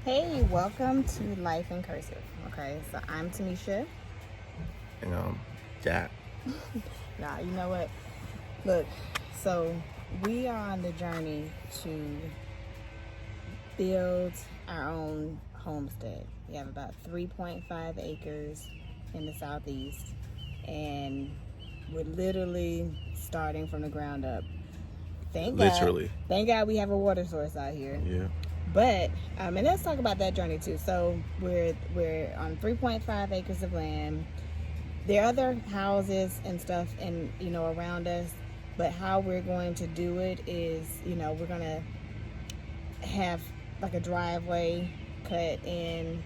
Hey, welcome to Life in Cursive. Okay, so I'm Tameshia. And Jack. Nah, you know what? Look, so we are on the journey to build our own homestead. We have about 3.5 acres in the southeast, and we're literally starting from the ground up. Literally. Thank God we have a water source out here. Yeah. But and let's talk about that journey too. So we're on 3.5 acres of land. There are other houses and stuff and around us, but how we're going to do it is we're gonna have like a driveway cut in.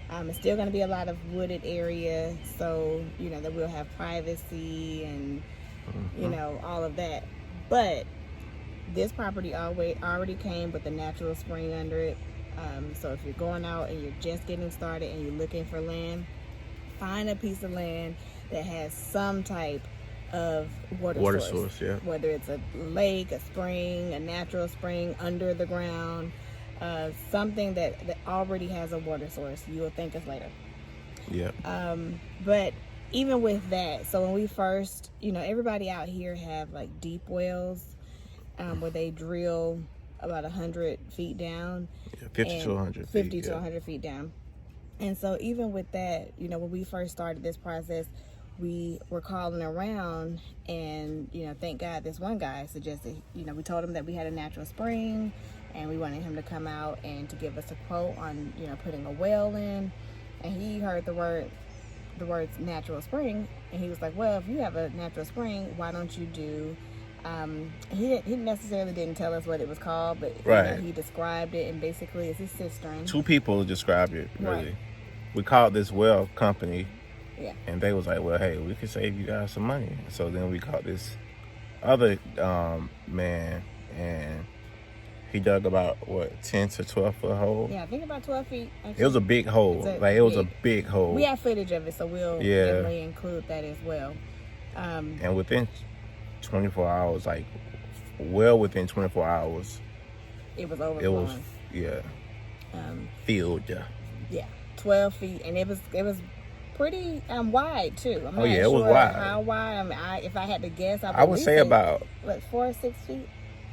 It's still gonna be a lot of wooded area, so that we'll have privacy and all of that. But this property already came with a natural spring under it. So if you're going out and you're just getting started and you're looking for land, find a piece of land that has some type of water source. Yeah. Whether it's a lake, a spring, a natural spring under the ground, something that already has a water source. You will thank us later. Yeah. But even with that, so when we first, everybody out here have like deep wells. Where they drill about 100 feet down. Yeah, 50 to 100 feet. 50 to 100 feet down. And so even with that, when we first started this process, we were calling around and, thank God this one guy suggested, we told him that we had a natural spring and we wanted him to come out and to give us a quote on, putting a well in. And he heard the words natural spring and he was like, well, if you have a natural spring, why don't you do he necessarily didn't tell us what it was called, but right. He described it, and basically it's a cistern. Two people described it, really. Right. We called this well company, yeah, and they was like, well, hey, we could save you guys some money. So then we called this other man, and he dug about, 10 to 12 foot hole? Yeah, I think about 12 feet. Actually. It was a big hole. It was a big hole. We have footage of it, so we'll definitely include that as well. And within 24 hours, within 24 hours, it was overflowing. It was, filled, yeah, 12 feet, and it was pretty wide too. I'm not it sure was wide. How wide? I mean, if I had to guess, I would say about 4 or 6 feet.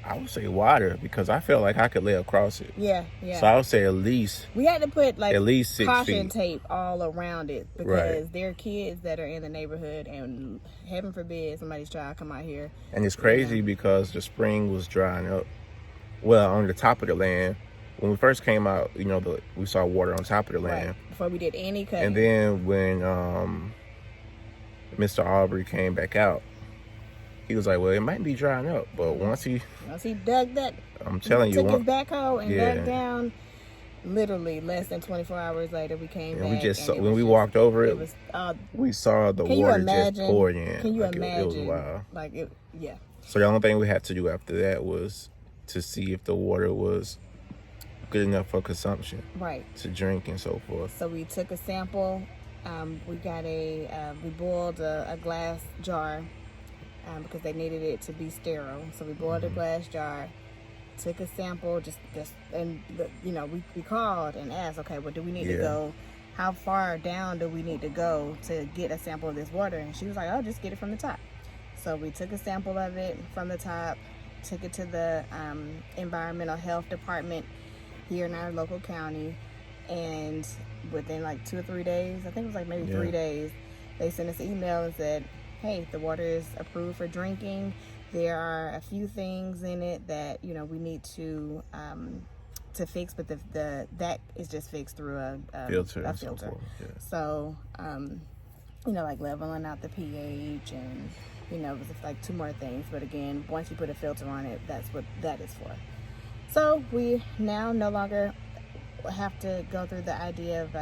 I would say wider because I felt like I could lay across it. Yeah. So I would say at least. We had to put at least 6 caution feet. tape all around it because there are kids that are in the neighborhood, and heaven forbid somebody's child come out here. And it's crazy because the spring was drying up. Well, on the top of the land, when we first came out, we saw water on top of the land before we did any cutting. And then when Mr. Aubrey came back out, he was like, well, it might be drying up. But once he dug that, I'm telling you, took his backhoe and dug down, literally less than 24 hours later, we came back. We just when we walked over it, we saw the water just pouring in. Can you imagine? It was wild. Yeah. So the only thing we had to do after that was to see if the water was good enough for consumption. Right. To drink and so forth. So we took a sample. We got we boiled a glass jar. Because they needed it to be sterile. So we boiled a glass jar, took a sample, and we called and asked, okay, well, do we need to go? How far down do we need to go to get a sample of this water? And she was like, oh, just get it from the top. So we took a sample of it from the top, took it to the environmental health department here in our local county, and within 2 or 3 days, I think it was maybe 3 days, they sent us an email and said, hey, the water is approved for drinking. There are a few things in it that we need to fix, but that is just fixed through a filter. So leveling out the pH and it was 2 more things. But again, once you put a filter on it, that's what that is for. So we now no longer have to go through the idea of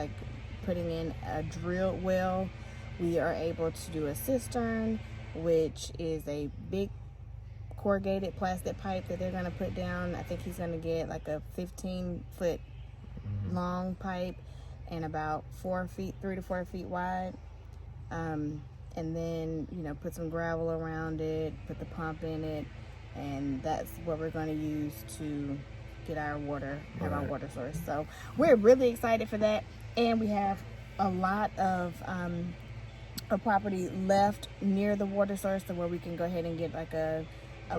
putting in a drilled well. We are able to do a cistern, which is a big corrugated plastic pipe that they're going to put down. I think he's going to get a 15-foot long pipe and about 3 to 4 feet wide. And then, put some gravel around it, put the pump in it, and that's what we're going to use to get our water, have our Right. water source. So we're really excited for that, and we have a lot of a property left near the water source, so where we can go ahead and get like a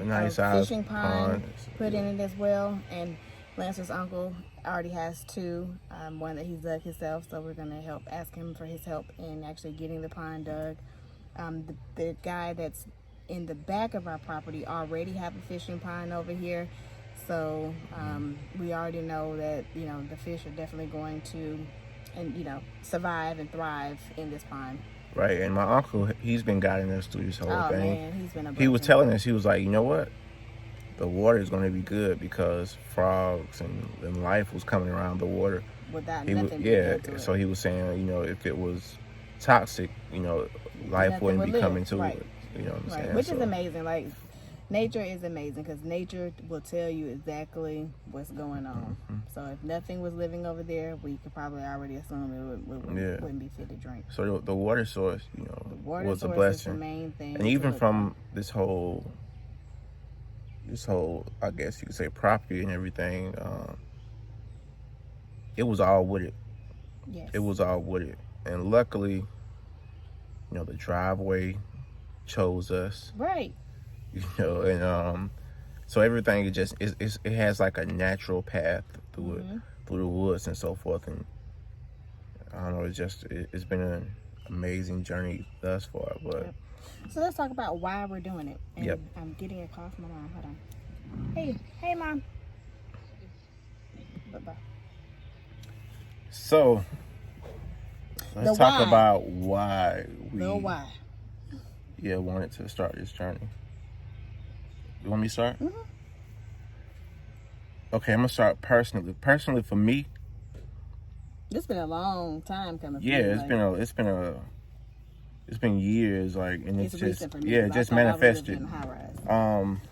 nice size fishing pond put yeah. in it as well. And Lancer's uncle already has two, one that he's dug himself, so we're gonna ask him for his help in actually getting the pond dug. The guy that's in the back of our property already have a fishing pond over here, so we already know that the fish are definitely going to survive and thrive in this pond. Right, and my uncle, he's been guiding us through this whole thing. Man, he's been a He was blessing. telling us, he was like, you know what? The water is going to be good because frogs and life was coming around the water. Without He nothing was, yeah, being into it. so he was saying, if it was toxic, life Nothing wouldn't would be live. coming to Right. it. You know what I'm Right, saying? which is amazing. Like, nature is amazing because nature will tell you exactly what's going on. So if nothing was living over there, we could probably already assume it wouldn't be fit to drink. So the water source, The water was a source blessing. is the main thing. And even from this whole, I guess you could say, property and everything, it was all wooded. Yes. It was all wooded. And luckily, the driveway chose us. Right. And so everything it has like a natural path through it, through the woods and so forth. And I don't know, it's been an amazing journey thus far. But So let's talk about why we're doing it. And Yep. I'm getting a call from my mom. Hold on. Hey, mom. Bye-bye. So let's talk why. about why we Why? wanted to start this journey. You want me to start? Okay, I'm gonna start personally. Personally, for me, It's been a long time coming. yeah, it's been years, like, and it's just recent for me, yeah, 'cause just I thought I was manifested. living in a high rise.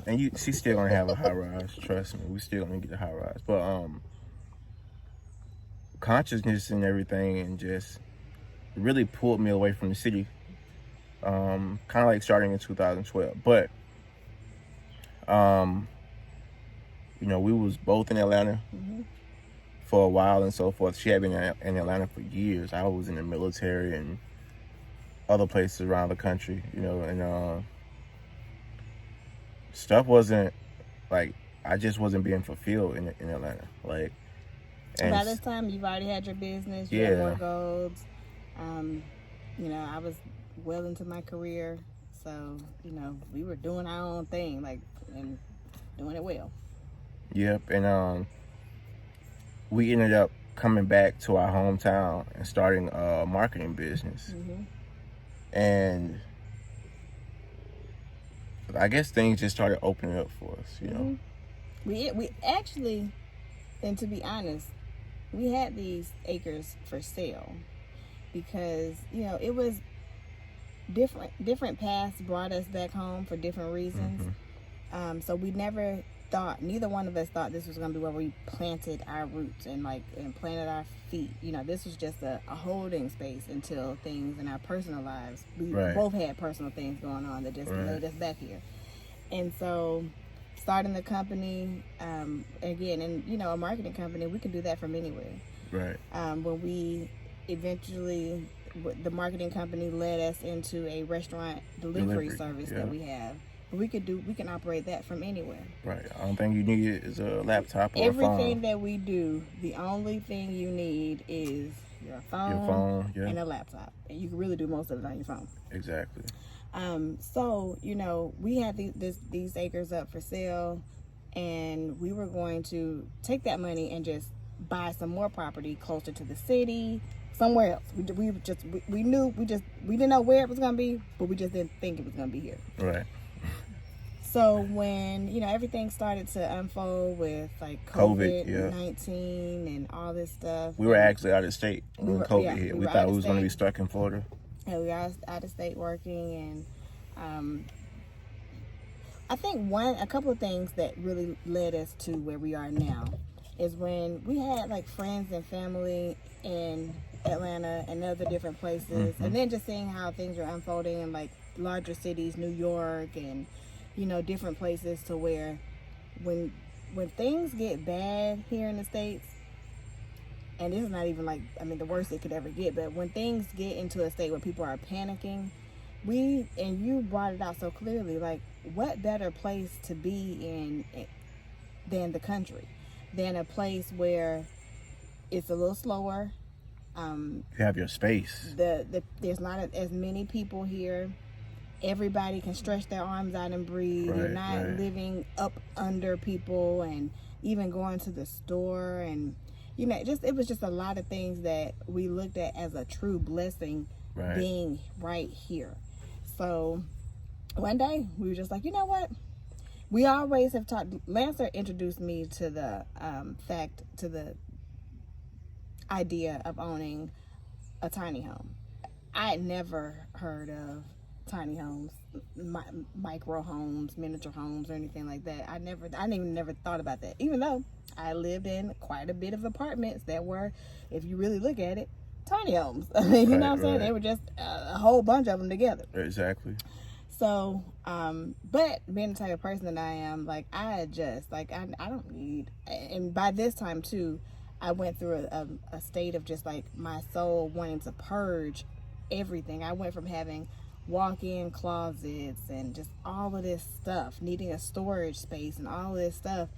And she's still gonna have a high rise. Trust me, we still gonna get the high rise. But consciousness and everything, and just really pulled me away from the city. Kind of like starting in 2012, but we was both in Atlanta for a while and so forth. She had been in Atlanta for years. I was in the military and other places around the country, and stuff wasn't like, I just wasn't being fulfilled in Atlanta. Like, and by this time, you've already had your business. You had more goals. I was well into my career, so we were doing our own thing, like, and doing it well. Yep, and we ended up coming back to our hometown and starting a marketing business. And I guess things just started opening up for us, We actually, and to be honest, we had these acres for sale because it was different paths brought us back home for different reasons. So we never thought, neither one of us thought this was going to be where we planted our roots and planted our feet. This was just a holding space until things in our personal lives. We both had personal things going on that just laid us back here. And so starting the company, again, and a marketing company, we can do that from anywhere. Right. When we eventually, the marketing company led us into a restaurant delivery service that we have. We can operate that from anywhere. Right. The only thing you need is a laptop or Everything a phone. that we do, the only thing you need is your phone, and a laptop. And you can really do most of it on your phone. Exactly. So, we had these acres up for sale, and we were going to take that money and just buy some more property closer to the city, somewhere else. We didn't know where it was going to be, but we just didn't think it was going to be here. Right. So when everything started to unfold with like COVID-19 and all this stuff, we were actually out of state when COVID hit. We thought we was going to be stuck in Florida. And we were out of state working, and I think a couple of things that really led us to where we are now is when we had like friends and family in Atlanta and other different places, and then just seeing how things are unfolding in like larger cities, New York and different places, to where when when things get bad here in the States, and this is not even like, I mean, the worst it could ever get, but when things get into a state where people are panicking, and you brought it out so clearly, like, what better place to be in than the country, than a place where it's a little slower. You have your space. There's not as many people here. Everybody can stretch their arms out and breathe. Right, You're not right. living up under people, and even going to the store, and you know, it was just a lot of things that we looked at as a true blessing, Right. being right here. So one day we were just like, you know what? We always have talked. Lancer introduced me to the the idea of owning a tiny home. I had never heard of tiny homes, micro homes, miniature homes, or anything like that. I never thought about that, even though I lived in quite a bit of apartments that were, if you really look at it, tiny homes. I mean, you know what I'm saying? They were just a whole bunch of them together. Exactly. So, but being the type of person that I am, like, I adjust. Like, I don't need, and by this time too, I went through a state of just like my soul wanting to purge everything. I went from having walk-in closets and just all of this stuff, needing a storage space and all of this stuff,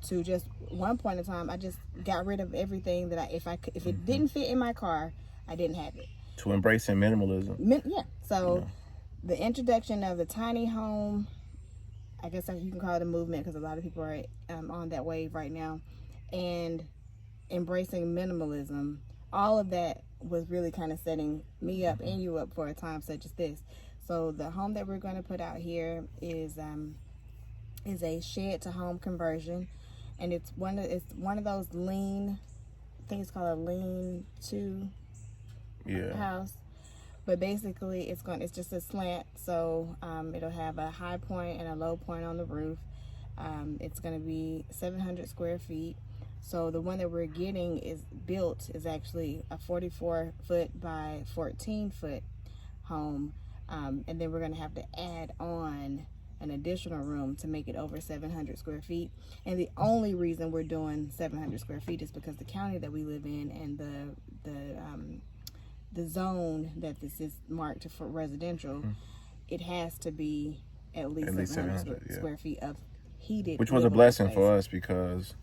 to just one point in time, I just got rid of everything that if it didn't fit in my car, I didn't have it. To embracing minimalism. Yeah. So the introduction of the tiny home, I guess you can call it a movement, because a lot of people are on that wave right now, and embracing minimalism, all of that was really kind of setting me up and you up for a time such as this. So the home that we're going to put out here is a shed to home conversion, and it's one of those lean, I think it's called a lean to house. But basically, it's just a slant, so it'll have a high point and a low point on the roof. It's going to be 700 square feet. So the one that we're getting is actually a 44-foot by 14-foot home, and then we're going to have to add on an additional room to make it over 700 square feet. And the only reason we're doing 700 square feet is because the county that we live in and the zone that this is marked for residential, it has to be at least 700 square feet of heated. Which was a blessing for us, because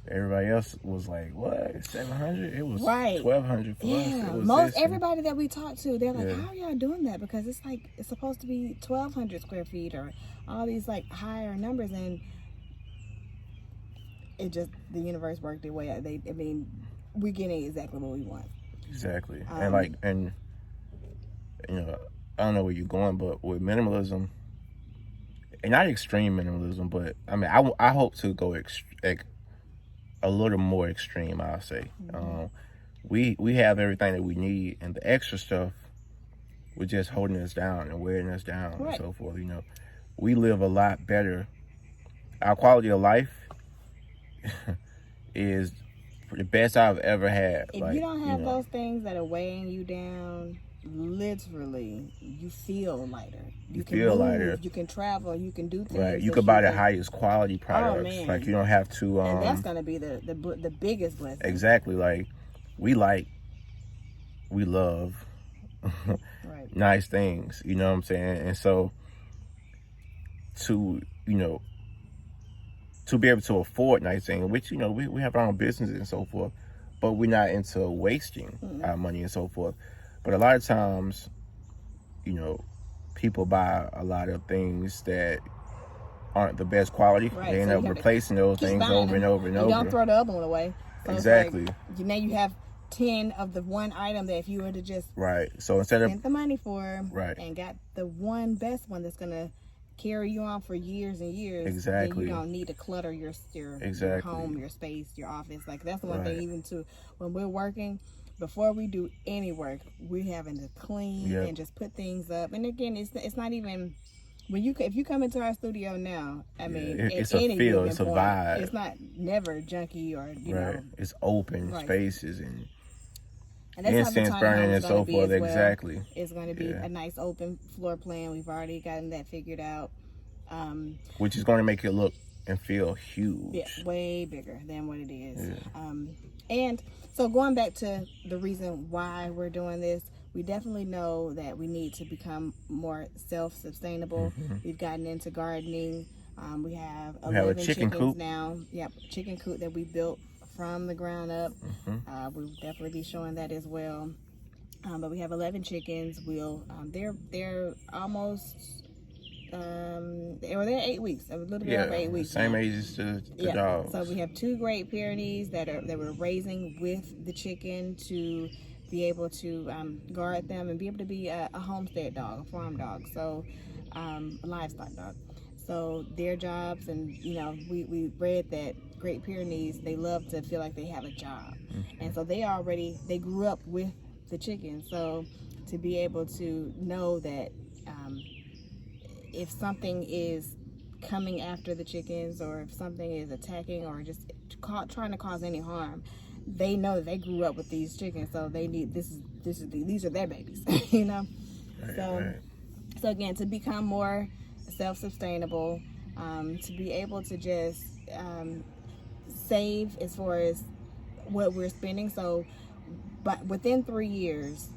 everybody else was like, what, 700? It was 1,200 for us. It was everybody that we talked to, they're like, how are y'all doing that? Because it's like, it's supposed to be 1,200 square feet or all these like higher numbers, and it just, the universe worked their way out. We're getting exactly what we want. Exactly. And you know, I don't know where you're going, but with minimalism, and not extreme minimalism, but I mean, I hope to go a little more extreme, I'll say. We have everything that we need, and the extra stuff was just holding us down and wearing us down and so forth. You know, we live a lot better. Our quality of life is the best I've ever had. If you don't have those things that are weighing you down, literally, you feel lighter. You can move, lighter. You can travel. You can do things. Right. You could buy the highest quality products. Oh, man. Like, you don't have to. And that's gonna be the biggest blessing. Exactly. Like, we love nice things. You know what I'm saying? And so, to be able to afford nice things, which, we have our own businesses and so forth, but we're not into wasting our money and so forth. But a lot of times, people buy a lot of things that aren't the best quality. Right. They end up replacing those things over and over and over. You don't throw the other one away. So exactly. Now you have 10 of the one item that if you were to just so instead of spend the money for and got the one best one that's gonna carry you on for years and years. Exactly. Then you don't need to clutter your home, your space, your office. Like, that's the one thing, even too, when we're working, before we do any work, we're having to clean and just put things up. And again, it's not even, if you come into our studio now, I mean, it's a feel, it's a vibe. It's not never junky or you know. It's open spaces and that's incense burning and so forth. Well. Exactly. It's going to be a nice open floor plan. We've already gotten that figured out. Which is going to make it look and feel huge. Yeah, way bigger than what it is. Yeah. And so going back to the reason why we're doing this, we definitely know that we need to become more self-sustainable. We've gotten into gardening. We have 11 chicken chickens coop now. Yep, chicken coop that we built from the ground up. We'll definitely be showing that as well. But we have 11 chickens. They're almost they're 8 weeks, a little bit over 8 weeks. Same now. age as the dogs. So we have 2 Great Pyrenees that we're raising with the chicken to be able to guard them and be able to be a homestead dog, a farm dog, so a livestock dog. So their jobs, and we read that Great Pyrenees, they love to feel like they have a job, and so they grew up with the chicken. So to be able to know that if something is coming after the chickens, or if something is attacking or just trying to cause any harm, they know that they grew up with these chickens, so they need these are their babies. So again, to become more self-sustainable, to be able to just save as far as what we're spending. So but within 3 years,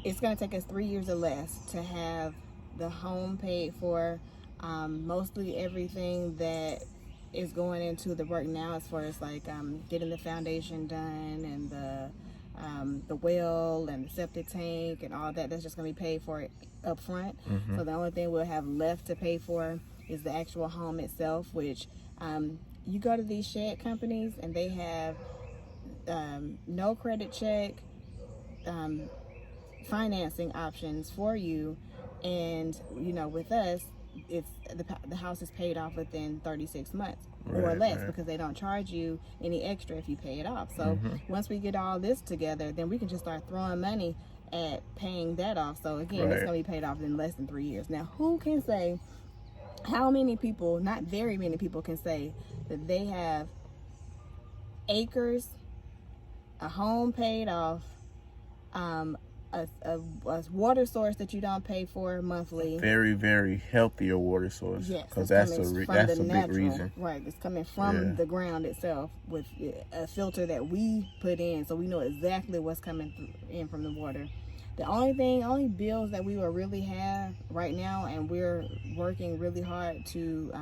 it's going to take us 3 years or less to have the home paid for, mostly everything that is going into the work now, as far as like getting the foundation done, and the well and the septic tank and all that. That's just going to be paid for up front. So the only thing we'll have left to pay for is the actual home itself, which you go to these shed companies and they have no credit check, financing options for you. And with us, it's the house is paid off within 36 months or less, because they don't charge you any extra if you pay it off. So once we get all this together, then we can just start throwing money at paying that off. So again, it's going to be paid off in less than 3 years. Now, who can say, how many people, not very many people, can say that they have acres, a home paid off, a water source that you don't pay for monthly. Very, very healthier water source. Yes, because that's a big reason. Right, it's coming from the ground itself with a filter that we put in, so we know exactly what's coming in from the water. The only bills that we will really have right now, and we're working really hard to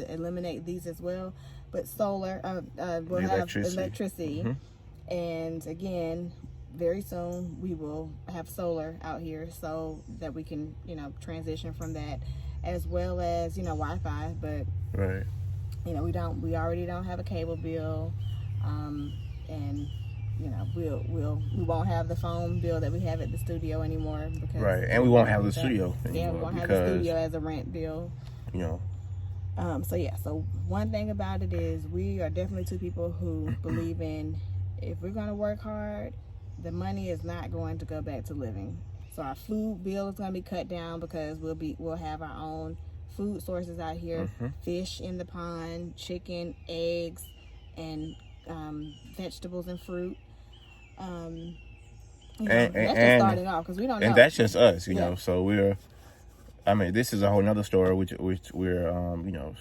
eliminate these as well, but solar, we'll have electricity, and again, very soon we will have solar out here, so that we can transition from that, as well as Wi-Fi. But we already don't have a cable bill, and we won't have the phone bill that we have at the studio anymore, because and we won't have the studio anymore, we won't have the studio as a rent bill. So one thing about it is, we are definitely 2 people who believe in, if we're going to work hard, the money is not going to go back to living. So our food bill is going to be cut down, because we'll have our own food sources out here, fish in the pond, chicken, eggs, and vegetables and fruit. That's just starting off, because we don't know. And that's just us, know. So this is a whole nother story, which we're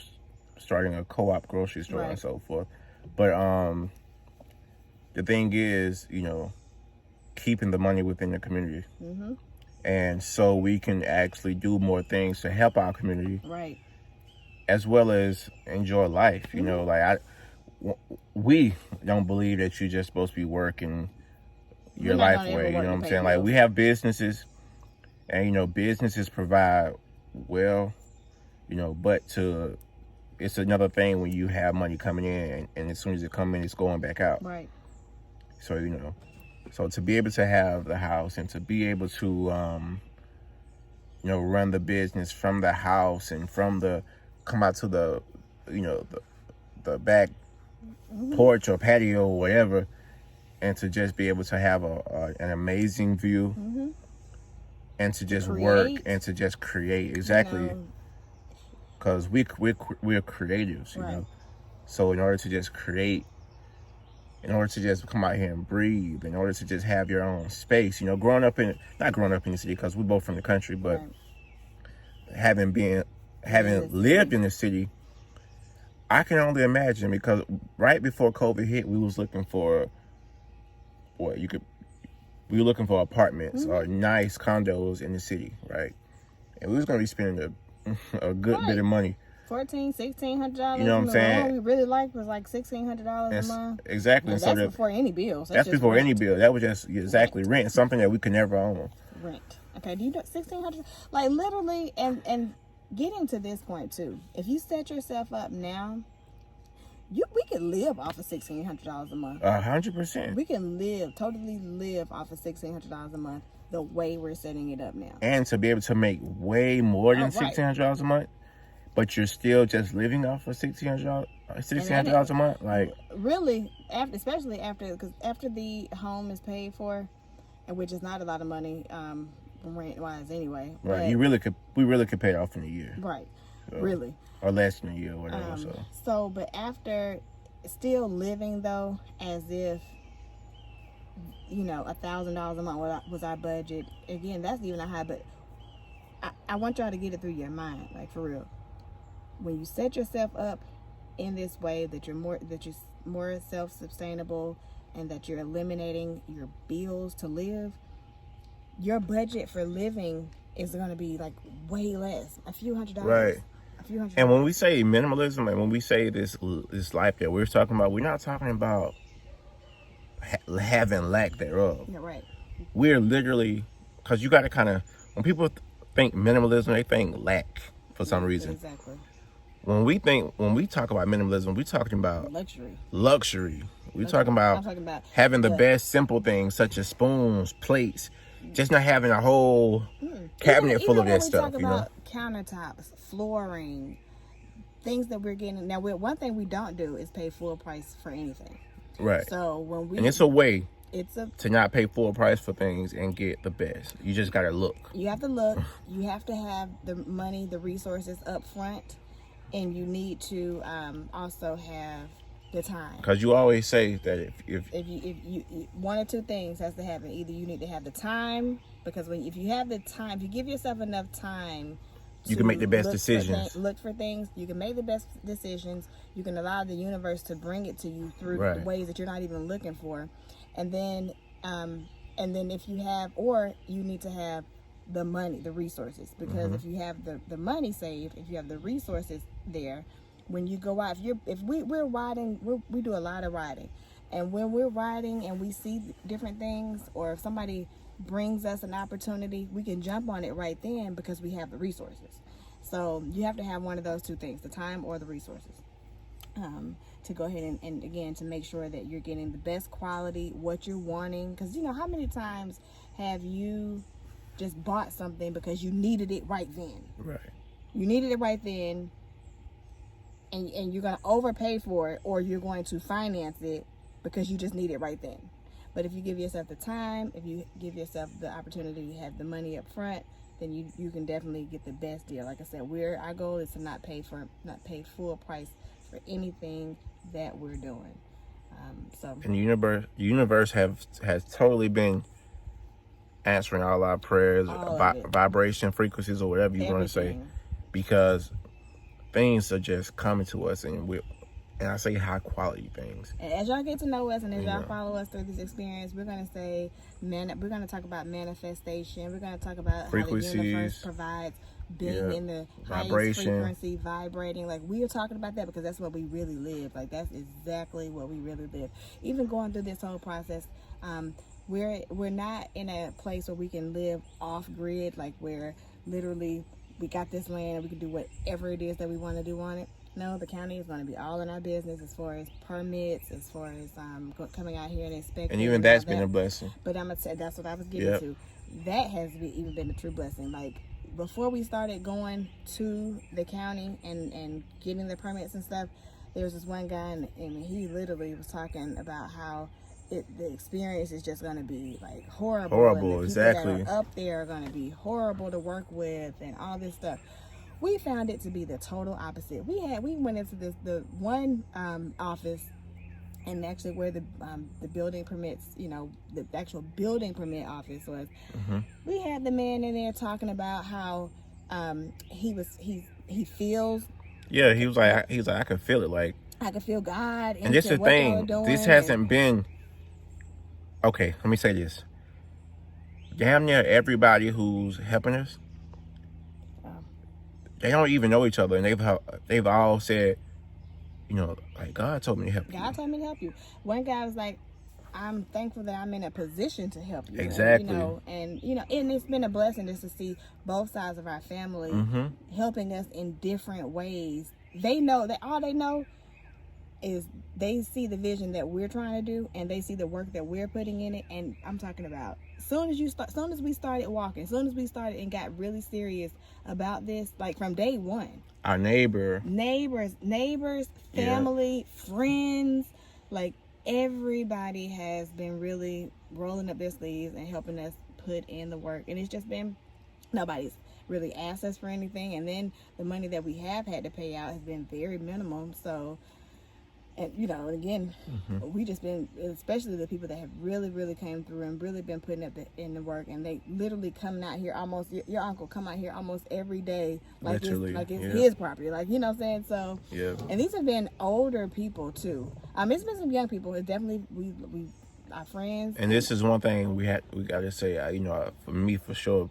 starting a co-op grocery store and so forth. But the thing is, keeping the money within the community, and so we can actually do more things to help our community, as well as enjoy life. We don't believe that you're just supposed to be working your life away. You know what I'm saying? Like, we have businesses, and businesses provide well, but it's another thing when you have money coming in, and as soon as it comes in, it's going back out. So so to be able to have the house, and to be able to run the business from the house, and come out to the the back porch or patio or whatever, and to just be able to have an amazing view, and to just work and to just create, because we're creatives, So in order to just create, in order to just come out here and breathe, in order to just have your own space, not growing up in the city, because we're both from the country, but having lived in the city, I can only imagine, because right before COVID hit, we was looking for we were looking for apartments or nice condos in the city, right? And we was gonna be spending a good bit of money. $1,400-$1,600. You know what I'm saying? The one we really liked was like $1,600 a month. Exactly. And so that's before any bills. That's before any bill. That was just rent, something that we could never own. Rent. Okay, do you know $1,600? Like literally, and getting to this point too. If you set yourself up now, we can live off of $1,600 a month. 100%. We can totally live off of $1,600 a month the way we're setting it up now. And to be able to make way more than $1,600 a month, but you're still just living off of $1,600 a month, like really, especially because after the home is paid for, and which is not a lot of money, rent wise anyway. Right, we really could pay it off in a year. Right, so, really, or less than a year, or whatever. But after still living though, as if $1,000 a month was our budget. Again, that's even a high, but I want y'all to get it through your mind, like for real. When you set yourself up in this way, that you're more self-sustainable, and that you're eliminating your bills to live, your budget for living is going to be like way less, a few $100s. Right. A few $100s. And when we say minimalism, and when we say this life that we're talking about, we're not talking about having lack thereof. Yeah, right. We're literally, because you got to kind of, when people think minimalism, they think lack for some reason. Exactly. When we talk about minimalism, we're talking about luxury. We're talking about having the best simple things, such as spoons, plates, just not having a whole cabinet full of that stuff. Talk about countertops, flooring, things that we're getting. Now, one thing we don't do is pay full price for anything. Right. So and it's a way to not pay full price for things and get the best. You just gotta look. You have to look. You have to have the money, the resources up front, and you need to also have the time. Because you always say that if you one or two things has to happen. Either you need to have the time, because if you have the time, if you give yourself enough time, you can make the best decisions. Look for things. You can make the best decisions. You can allow the universe to bring it to you through ways that you're not even looking for. And then if you have, or you need to have the money, the resources. Because if you have the money saved, if you have the resources there, when you go out, if we're riding, we do a lot of riding. And when we're riding and we see different things, or if somebody brings us an opportunity, we can jump on it right then because we have the resources. So you have to have one of those two things, the time or the resources, to go ahead and again, to make sure that you're getting the best quality, what you're wanting. Because how many times have you just bought something because you needed it right then? Right. You needed it right then, and you're going to overpay for it, or you're going to finance it because you just need it right then. But if you give yourself the time, if you give yourself the opportunity to have the money up front, then you can definitely get the best deal. Like I said, our goal is to not pay full price for anything that we're doing. And the universe has totally been answering all our prayers, vibration frequencies, or whatever you want to say, because things are just coming to us, and I say high quality things. And as y'all get to know us, and as y'all follow us through this experience, we're gonna talk about manifestation. We're gonna talk about frequencies, how the universe provides being in the highest frequency, vibrating. Like, we are talking about that because that's what we really live. Like, that's exactly what we really live. Even going through this whole process, we're not in a place where we can live off grid, like where literally we got this land and we can do whatever it is that we want to do on it. No, the county is going to be all in our business as far as permits, as far as coming out here and inspecting. And even that's been a blessing. But I'm going to say, that's what I was getting to. That has even been a true blessing. Like, before we started going to the county and getting the permits and stuff, there was this one guy, and he literally was talking about how the experience is just going to be like horrible. Horrible, and the exactly. that are up there are going to be horrible to work with, and all this stuff. We found it to be the total opposite. We went into the one office, and actually where the building permits, the actual building permit office was. We had the man in there talking about how he feels Yeah, he was like, I could feel it, like. I could feel God And this is the what they were thing. doing. This hasn't been. Okay, let me say this. Damn near everybody who's helping us, they don't even know each other, and they've all said, you know, like, God told me to help you. God told me to help you. One guy was like, I'm thankful that I'm in a position to help you. Exactly. And it's been a blessing just to see both sides of our family helping us in different ways. They know that all they know is they see the vision that we're trying to do, and they see the work that we're putting in it. And I'm talking about soon as we started walking, soon as we started and got really serious about this, like from day one. Our neighbors, family, friends, like everybody has been really rolling up their sleeves and helping us put in the work. And it's just been, nobody's really asked us for anything. And then the money that we have had to pay out has been very minimum. So, and again, we just been, especially the people that have really, really came through and really been putting up in the work, and they literally coming out here almost, your uncle come out here almost every day, like it's his property, like, you know what I'm saying? So, and these have been older people too. It's been some young people. It's definitely, we our friends. And this is one thing we got to say, for me, for sure,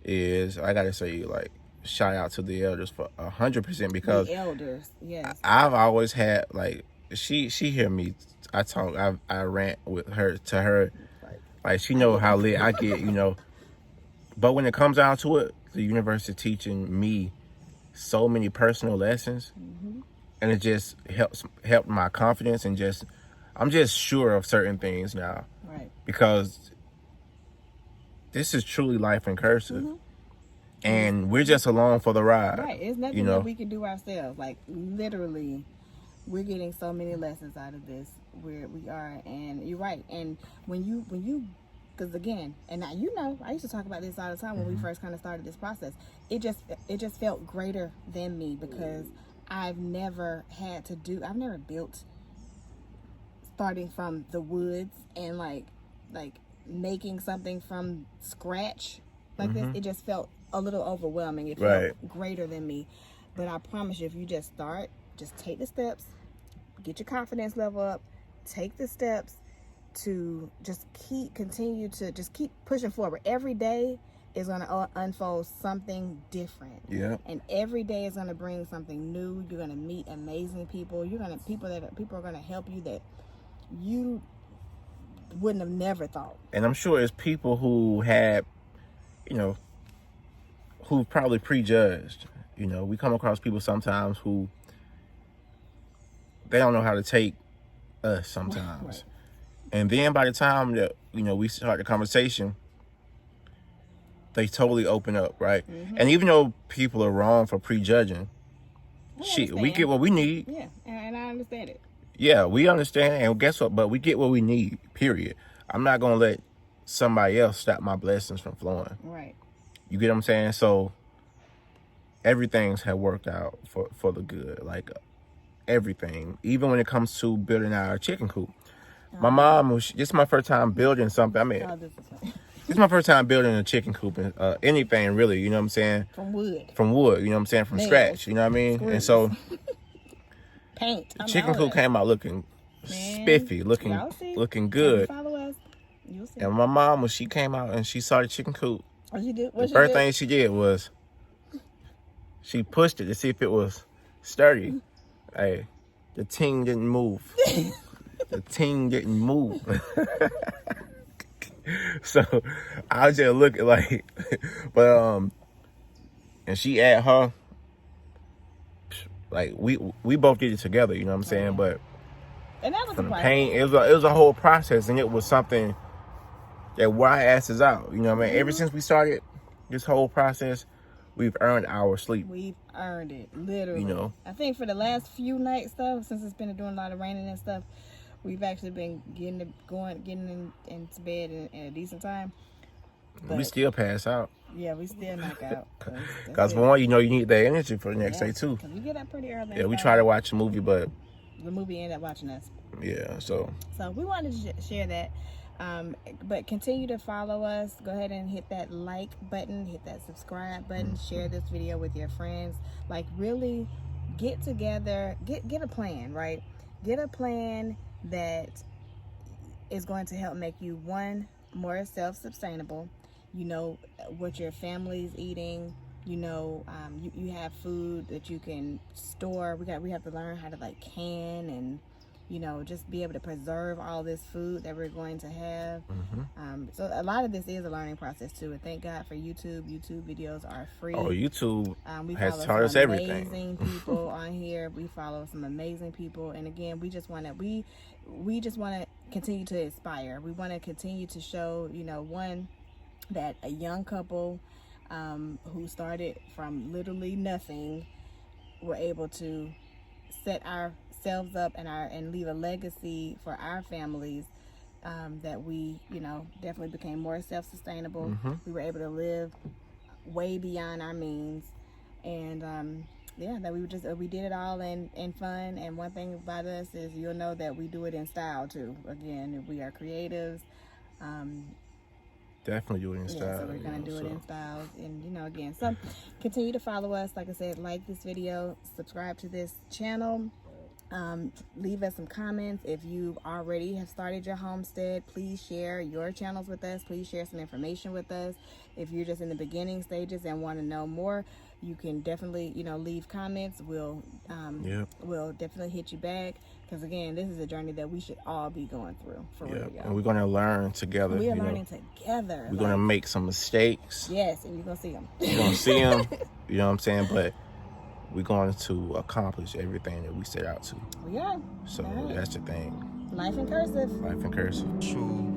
is I got to say, like, shout out to the elders for 100%, because the elders, yes, I've always had, like, she hear me, I talk, I rant with her, to her, like, she know how lit I get, but when it comes down to it, the universe is teaching me so many personal lessons, and it just helped my confidence, and I'm just sure of certain things now, right? Because this is truly life in cursive. And we're just along for the ride. Right. It's nothing that we can do ourselves. Like, literally, we're getting so many lessons out of this. We are. And you're right. And when you, because again, and now, I used to talk about this all the time when we first kind of started this process. It just felt greater than me, because I've never built, starting from the woods and like making something from scratch like this. It just felt a little overwhelming. It felt greater than me. But I promise you, if you just start, just take the steps, get your confidence level up, take the steps to just continue to keep pushing forward. Every day is going to unfold something different. Yeah. And every day is going to bring something new. You're going to meet amazing people. People are going to help you that you wouldn't have never thought. And I'm sure it's people who had, who probably prejudged. We come across people sometimes who they don't know how to take us sometimes. Right. And then by the time that, we start the conversation, they totally open up, right? And even though people are wrong for prejudging, we get what we need. Yeah, and I understand it. Yeah, we understand, and guess what? But we get what we need, period. I'm not going to let somebody else stop my blessings from flowing. Right. You get what I'm saying? So everything's had worked out for the good, like everything. Even when it comes to building our chicken coop. My mom, this is my first time building something. This is my first time building a chicken coop, and anything really, you know what I'm saying? From wood, you know what I'm saying? From scratch, you know what I mean? Screws. And so paint. The chicken coop came out looking spiffy, looking good. Follow us. You'll see. And my mom, when she came out and she saw the chicken coop, the first thing she did was she pushed it to see if it was sturdy. Hey, the ting didn't move. The ting didn't move. So I was just looking like, but and she at her, like we both did it together, you know what I'm saying? But and that was from the paint, it was a whole process, and it was something that wore our asses out, you know what I mean? Ever since we started this whole process, we've earned our sleep. We've earned it, literally. I think for the last few nights stuff, since it's been doing a lot of raining and stuff, we've actually been getting into bed in a decent time. But we still pass out. Yeah, we still knock out. Because for one, you need that energy for the next day too. Because we get up pretty early. Yeah, we try to watch a movie, but the movie ended up watching us. Yeah, so we wanted to share that. But continue to follow us. Go ahead and hit that like button, hit that subscribe button, share this video with your friends. Like, really get together, get a plan, right? Get a plan that is going to help make you, one, more self-sustainable. You know what your family's eating. You know, you have food that you can store. We have to learn how to like can and, you know, just be able to preserve all this food that we're going to have. So a lot of this is a learning process too. And thank God for YouTube. YouTube videos are free. Oh, YouTube We has follow taught us some everything. amazing people on here. We follow some amazing people, and again, we just want to we just want to continue to inspire. We want to continue to show, you know, one, that a young couple who started from literally nothing were able to set ourselves up and leave a legacy for our families, that we, you know, definitely became more self-sustainable. We were able to live way beyond our means, and yeah, that we did it all in fun. And one thing about us is you'll know that we do it in style too. Again, we are creatives. Definitely do it in style. So we're gonna do it in style, and you know, again, so continue to follow us. Like I said, like this video, subscribe to this channel. Leave us some comments. If you already have started your homestead, please share your channels with us. Please share some information with us. If you're just in the beginning stages and want to know more, you can definitely, you know, leave comments. We'll definitely hit you back, because again, this is a journey that we should all be going through for real. And we're gonna learn together. We are learning together. We're gonna make some mistakes. Yes, and you're gonna see them. You're gonna see them. You know what I'm saying? But we're going to accomplish everything that we set out to. We are. So that's the thing. Life in cursive. Life in cursive. True.